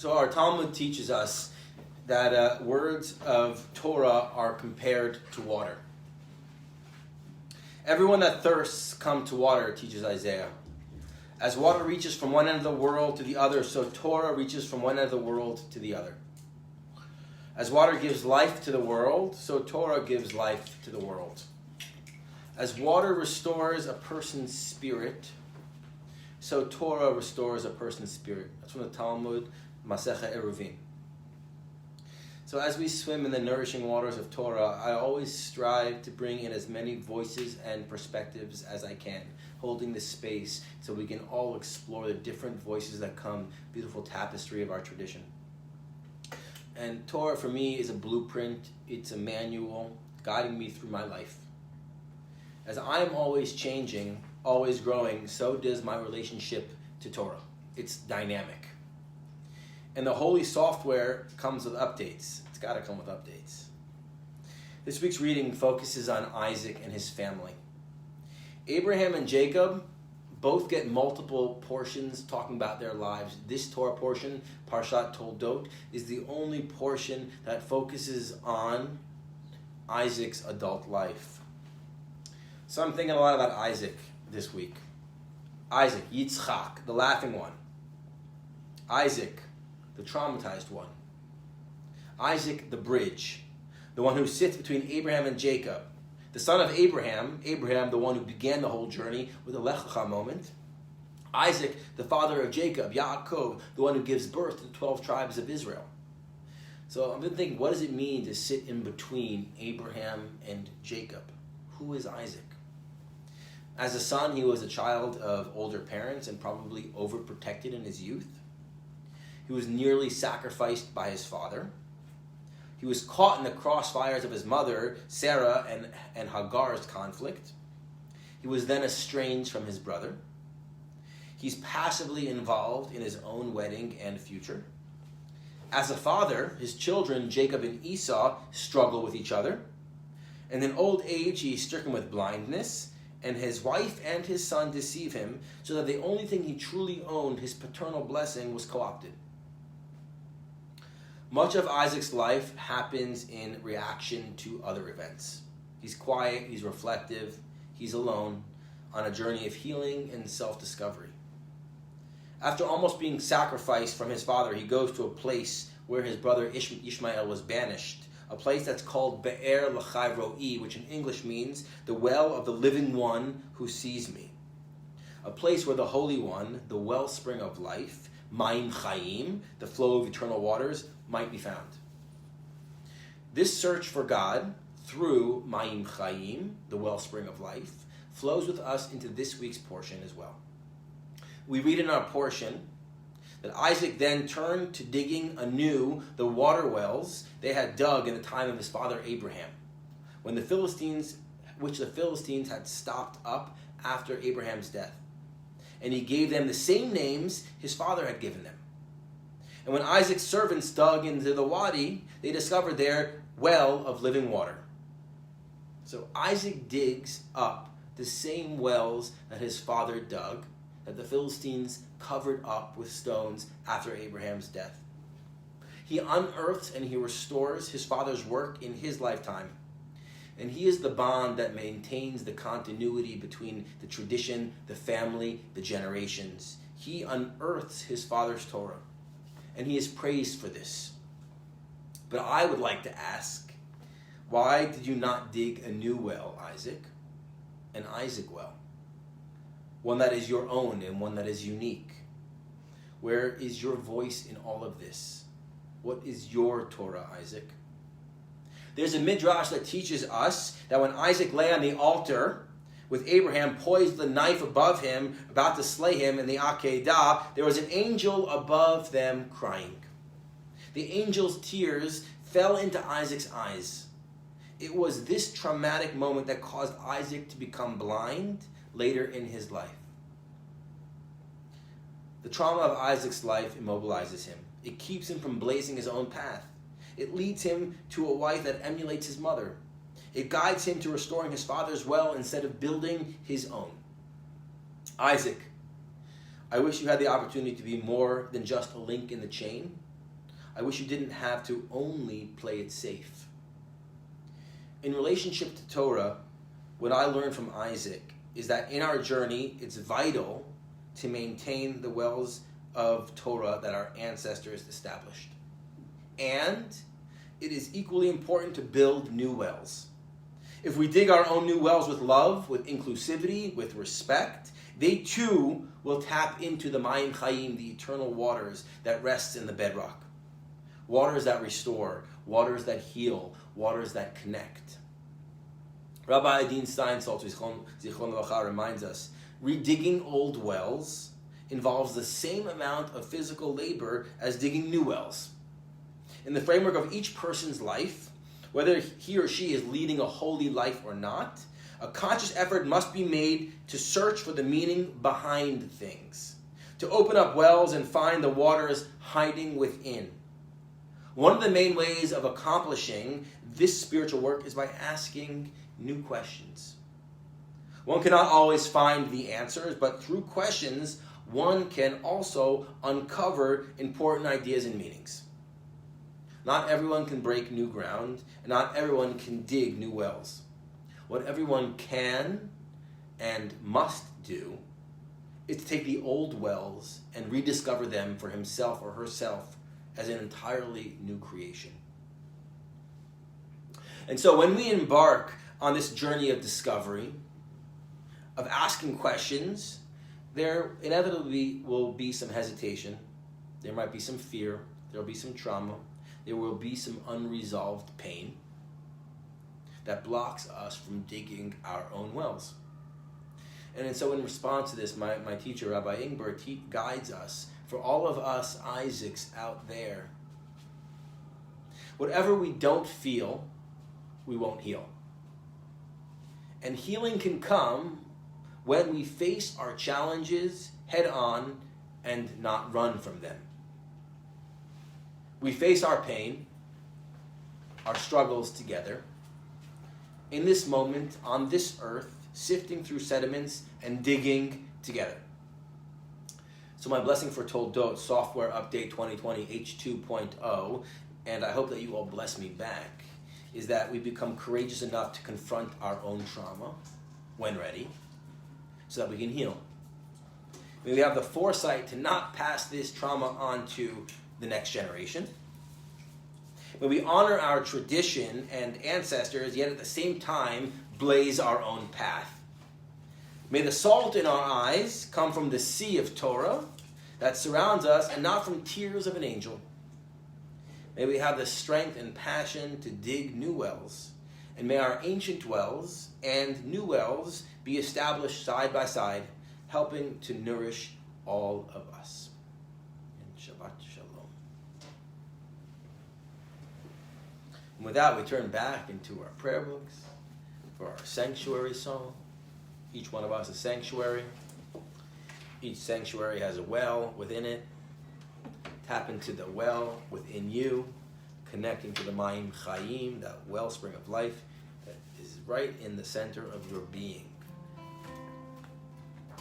So our Talmud teaches us that words of Torah are compared to water. Everyone that thirsts come to water, teaches Isaiah. As water reaches from one end of the world to the other, so Torah reaches from one end of the world to the other. As water gives life to the world, so Torah gives life to the world. As water restores a person's spirit, so Torah restores a person's spirit. That's from the Talmud, Masecha Eruvin. So as we swim in the nourishing waters of Torah, I always strive to bring in as many voices and perspectives as I can, holding the space so we can all explore the different voices that come, beautiful tapestry of our tradition. And Torah for me is a blueprint, it's a manual guiding me through my life. As I'm always changing, always growing, so does my relationship to Torah. It's dynamic. And the holy software comes with updates. It's got to come with updates. This week's reading focuses on Isaac and his family. Abraham and Jacob both get multiple portions talking about their lives. This Torah portion, Parshat Toldot, is the only portion that focuses on Isaac's adult life. So I'm thinking a lot about Isaac this week. Isaac, Yitzchak, the laughing one. Isaac, the traumatized one. Isaac, the bridge, the one who sits between Abraham and Jacob. The son of Abraham, the one who began the whole journey with a Lech Lecha moment. Isaac, the father of Jacob, Yaakov, the one who gives birth to the 12 tribes of Israel. So I've been thinking, what does it mean to sit in between Abraham and Jacob? Who is Isaac? As a son, he was a child of older parents and probably overprotected in his youth. He was nearly sacrificed by his father. He was caught in the crossfires of his mother, Sarah, and Hagar's conflict. He was then estranged from his brother. He's passively involved in his own wedding and future. As a father, his children, Jacob and Esau, struggle with each other. And in old age, he is stricken with blindness, and his wife and his son deceive him, so that the only thing he truly owned, his paternal blessing, was co-opted. Much of Isaac's life happens in reaction to other events. He's quiet, he's reflective, he's alone, on a journey of healing and self-discovery. After almost being sacrificed from his father, he goes to a place where his brother Ishmael was banished, a place that's called Be'er L'chai Ro'i, which in English means the well of the living one who sees me. A place where the Holy One, the wellspring of life, Mayim Chaim, the flow of eternal waters, might be found. This search for God through Mayim Chaim, the wellspring of life, flows with us into this week's portion as well. We read in our portion that Isaac then turned to digging anew the water wells they had dug in the time of his father Abraham, which the Philistines had stopped up after Abraham's death. And he gave them the same names his father had given them. And when Isaac's servants dug into the wadi, they discovered their well of living water. So Isaac digs up the same wells that his father dug, that the Philistines covered up with stones after Abraham's death. He unearths and he restores his father's work in his lifetime. And he is the bond that maintains the continuity between the tradition, the family, the generations. He unearths his father's Torah. And he is praised for this. But I would like to ask, why did you not dig a new well, Isaac? An Isaac well. One that is your own and one that is unique. Where is your voice in all of this? What is your Torah, Isaac? There's a midrash that teaches us that when Isaac lay on the altar with Abraham poised the knife above him, about to slay him in the Akedah, there was an angel above them crying. The angel's tears fell into Isaac's eyes. It was this traumatic moment that caused Isaac to become blind later in his life. The trauma of Isaac's life immobilizes him. It keeps him from blazing his own path. It leads him to a wife that emulates his mother. It guides him to restoring his father's well instead of building his own. Isaac, I wish you had the opportunity to be more than just a link in the chain, I wish you didn't have to only play it safe. In relationship to Torah, what I learned from Isaac is that in our journey, it's vital to maintain the wells of Torah that our ancestors established. And it is equally important to build new wells. If we dig our own new wells with love, with inclusivity, with respect, they too will tap into the Mayim Chaim, the eternal waters that rests in the bedrock. Waters that restore, waters that heal, waters that connect. Rabbi Adin Steinsaltz, Zichron Levacha, reminds us, redigging old wells involves the same amount of physical labor as digging new wells. In the framework of each person's life, whether he or she is leading a holy life or not, a conscious effort must be made to search for the meaning behind things, to open up wells and find the waters hiding within. One of the main ways of accomplishing this spiritual work is by asking new questions. One cannot always find the answers, but through questions, one can also uncover important ideas and meanings. Not everyone can break new ground, and not everyone can dig new wells. What everyone can and must do is to take the old wells and rediscover them for himself or herself as an entirely new creation. And so when we embark on this journey of discovery, of asking questions, there inevitably will be some hesitation. There might be some fear. There will be some trauma. There will be some unresolved pain that blocks us from digging our own wells. And so in response to this, my teacher, Rabbi Ingber, guides us, for all of us Isaacs out there. Whatever we don't feel, we won't heal. And healing can come when we face our challenges head on and not run from them. We face our pain, our struggles together, in this moment, on this earth, sifting through sediments and digging together. So my blessing for Toldot, Software Update 2020 H2.0, and I hope that you all bless me back, is that we become courageous enough to confront our own trauma when ready, so that we can heal. We have the foresight to not pass this trauma on to the next generation. When we honor our tradition and ancestors, yet at the same time blaze our own path. May the salt in our eyes come from the sea of Torah that surrounds us and not from tears of an angel. May we have the strength and passion to dig new wells, and may our ancient wells and new wells be established side by side, helping to nourish all of us. And Shabbat Shalom. And with that, we turn back into our prayer books for our sanctuary song. Each one of us a sanctuary. Each sanctuary has a well within it. Tap into the well within you, connecting to the Mayim Chaim, that wellspring of life that is right in the center of your being.